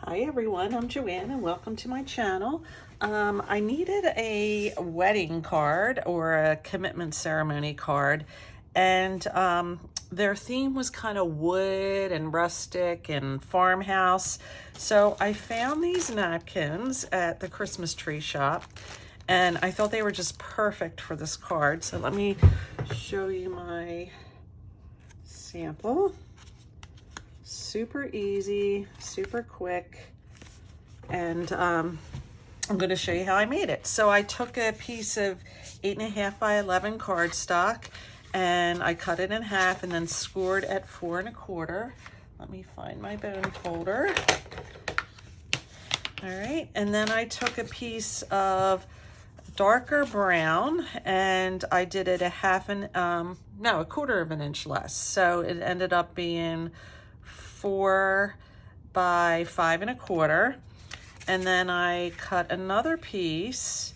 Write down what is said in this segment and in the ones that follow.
Hi everyone, I'm Joanne and welcome to my channel. I needed a wedding card or a commitment ceremony card, and their theme was kind of wood and rustic and farmhouse. So I found these napkins at the Christmas tree shop and I thought they were just perfect for this card. So let me show you my sample. Super easy, super quick, and I'm going to show you how I made it. So I took a piece of 8.5 by 11 cardstock and I cut it in half and then scored at 4 1/4. Let me find my bone folder. All right, and then I took a piece of darker brown and I did it a 1/4 of an inch less. So it ended up being 4 by 5 1/4. And then I cut another piece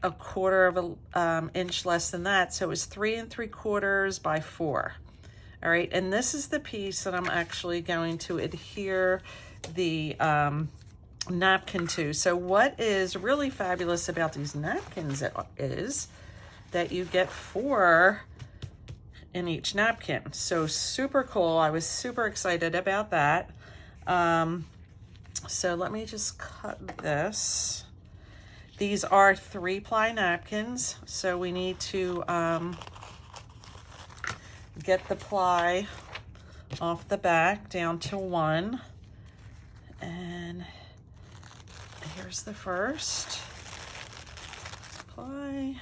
1/4 of an inch less than that. So it was 3 3/4 by 4. All right, and this is the piece that I'm actually going to adhere the napkin to. So what is really fabulous about these napkins is that you get 4 in each napkin. So super cool. I was super excited about that. So let me just cut this. These are 3-ply napkins. So we need to get the ply off the back down to 1. And here's the first ply.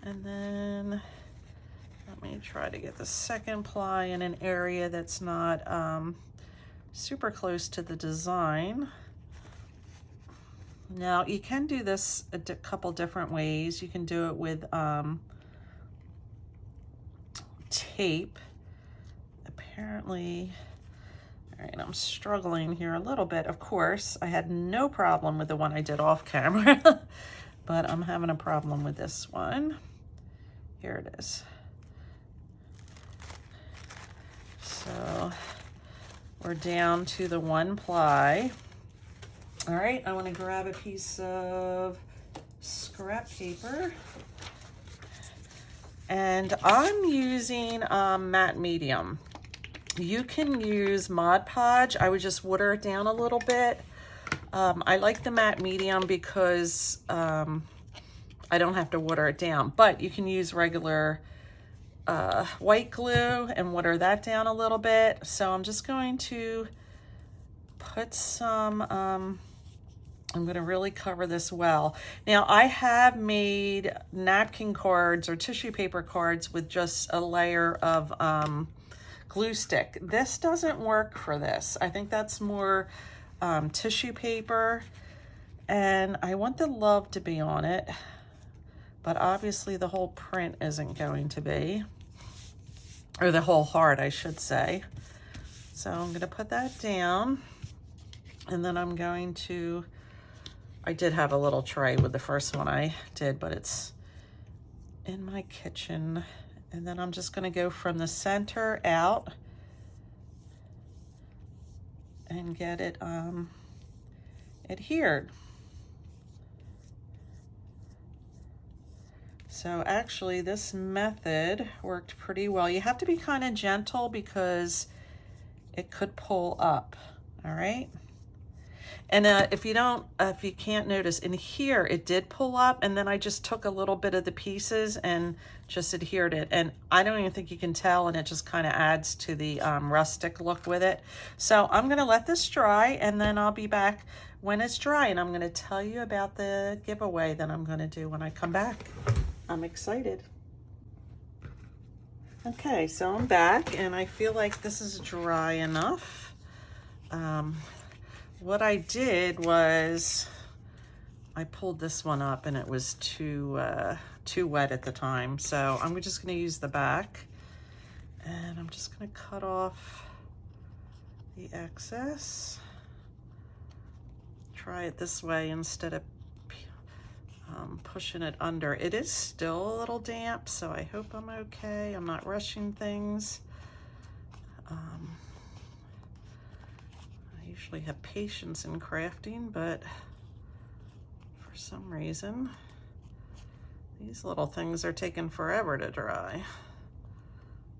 And then let me try to get the second ply in an area that's not super close to the design. Now you can do this a couple different ways. You can do it with tape. Apparently, all right, I'm struggling here a little bit. Of course, I had no problem with the one I did off camera, but I'm having a problem with this one. Here it is. So we're down to the 1 ply. All right, I want to grab a piece of scrap paper. And I'm using matte medium. You can use Mod Podge. I would just water it down a little bit. I like the matte medium because I don't have to water it down, but you can use regular white glue and water that down a little bit. So I'm just going to put some, I'm going to really cover this well. Now I have made napkin cards or tissue paper cards with just a layer of glue stick. This doesn't work for this. I think that's more tissue paper, and I want the love to be on it, but obviously the whole print isn't going to be. Or the whole heart, I should say. So I'm going to put that down, and then I'm going to, I did have a little tray with the first one I did, but it's in my kitchen. And then I'm just going to go from the center out and get it adhered. So actually this method worked pretty well. You have to be kind of gentle because it could pull up, all right? And if you can't notice, in here it did pull up, and then I just took a little bit of the pieces and just adhered it. And I don't even think you can tell, and it just kind of adds to the rustic look with it. So I'm gonna let this dry, and then I'll be back when it's dry, and I'm gonna tell you about the giveaway that I'm gonna do when I come back. I'm excited. Okay, so I'm back and I feel like this is dry enough. What I did was I pulled this one up and it was too wet at the time. So I'm just gonna use the back, and I'm just gonna cut off the excess. Try it this way instead of pushing it under. It is still a little damp, so I hope I'm okay. I'm not rushing things. I usually have patience in crafting, but for some reason, these little things are taking forever to dry.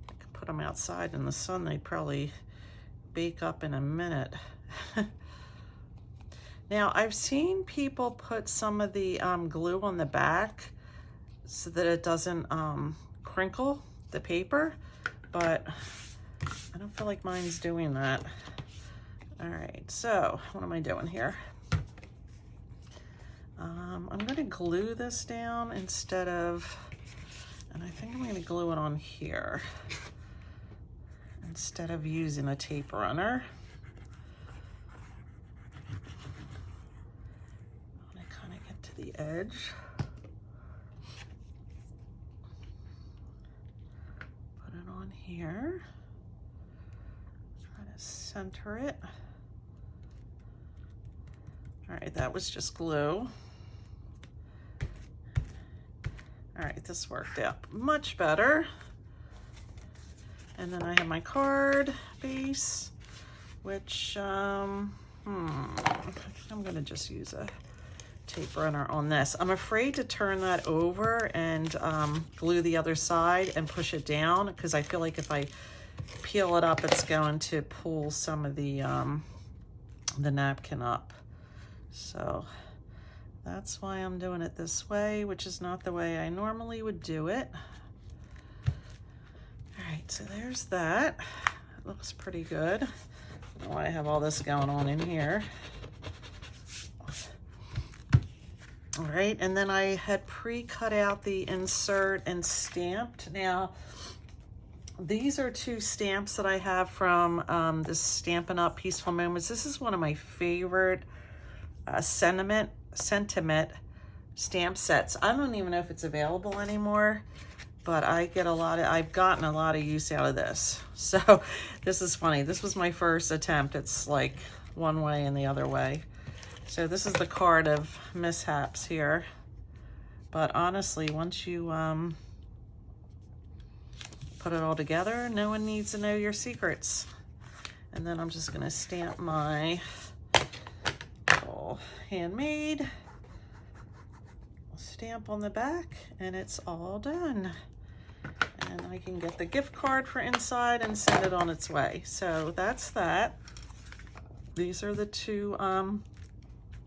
I could put them outside in the sun, they'd probably bake up in a minute. Now, I've seen people put some of the glue on the back so that it doesn't crinkle the paper, but I don't feel like mine's doing that. All right, so what am I doing here? I'm gonna glue this down instead of, and I think I'm gonna glue it on here instead of using a tape runner. I kind of get to the edge. Put it on here. Try to center it. All right, that was just glue. All right, this worked out much better. And then I have my card base, which I'm gonna just use a tape runner on this. I'm afraid to turn that over and glue the other side and push it down, because I feel like if I peel it up, it's going to pull some of the napkin up. So that's why I'm doing it this way, which is not the way I normally would do it. All right, so there's that. It looks pretty good. I don't know why I have all this going on in here. All right, and then I had pre-cut out the insert and stamped. Now, these are two stamps that I have from this Stampin' Up! Peaceful Moments. This is one of my favorite sentiment stamp sets. I don't even know if it's available anymore, but I've gotten a lot of use out of this. So this is funny. This was my first attempt. It's like one way and the other way. So this is the card of mishaps here. But honestly, once you put it all together, no one needs to know your secrets. And then I'm just gonna stamp my little handmade stamp on the back, and it's all done. And I can get the gift card for inside and send it on its way. So that's that. These are the two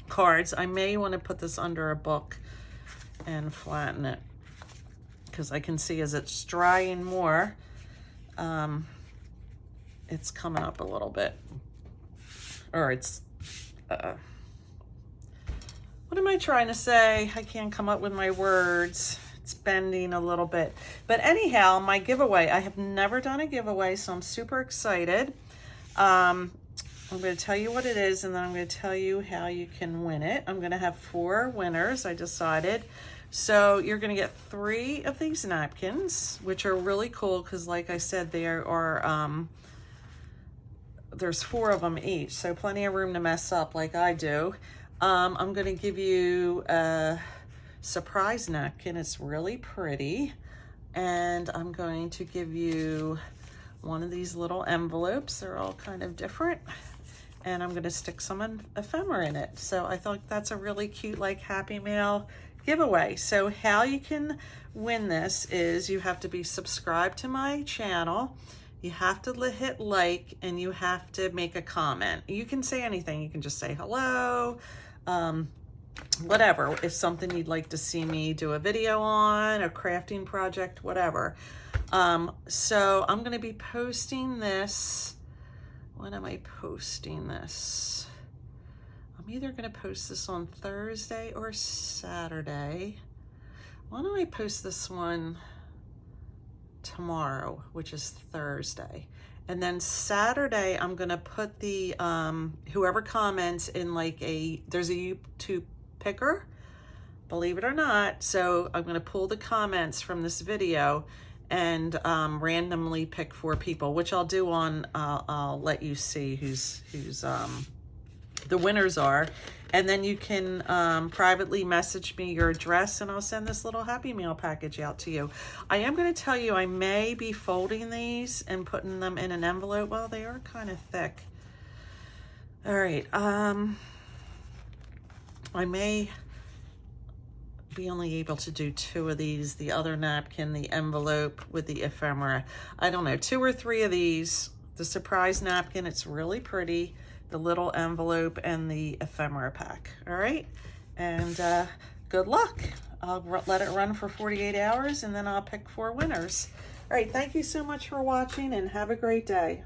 cards. I may want to put this under a book and flatten it, because I can see as it's drying more, it's coming up a little bit. Or it's, what am I trying to say? I can't come up with my words. It's bending a little bit. But anyhow, my giveaway, I have never done a giveaway, so I'm super excited. I'm going to tell you what it is, and then I'm going to tell you how you can win it. I'm going to have 4 winners, I decided. So you're going to get 3 of these napkins, which are really cool because, like I said, there are there's 4 of them each, so plenty of room to mess up like I do. I'm going to give you a surprise napkin. It's really pretty. And I'm going to give you one of these little envelopes. They're all kind of different. And I'm going to stick some ephemera in it. So I thought that's a really cute, like, Happy Mail giveaway. So how you can win this is you have to be subscribed to my channel. You have to hit like, and you have to make a comment. You can say anything. You can just say hello, whatever. If something you'd like to see me do a video on, a crafting project, whatever. So I'm going to be posting this. When am I posting this? I'm either going to post this on Thursday or Saturday. Why don't I post this one tomorrow, which is Thursday? And then Saturday, I'm going to put the, whoever comments in like there's a YouTube picker, believe it or not. So I'm going to pull the comments from this video and randomly pick 4 people, which I'll do on, I'll let you see who's the winners are. And then you can privately message me your address, and I'll send this little Happy Meal package out to you. I am going to tell you, I may be folding these and putting them in an envelope. Well, they are kind of thick. All right, I may be only able to do 2 of these, the other napkin, the envelope with the ephemera. I don't know, 2 or 3 of these. The surprise napkin, it's really pretty. The little envelope and the ephemera pack, all right? And good luck. I'll let it run for 48 hours and then I'll pick 4 winners. All right, thank you so much for watching and have a great day.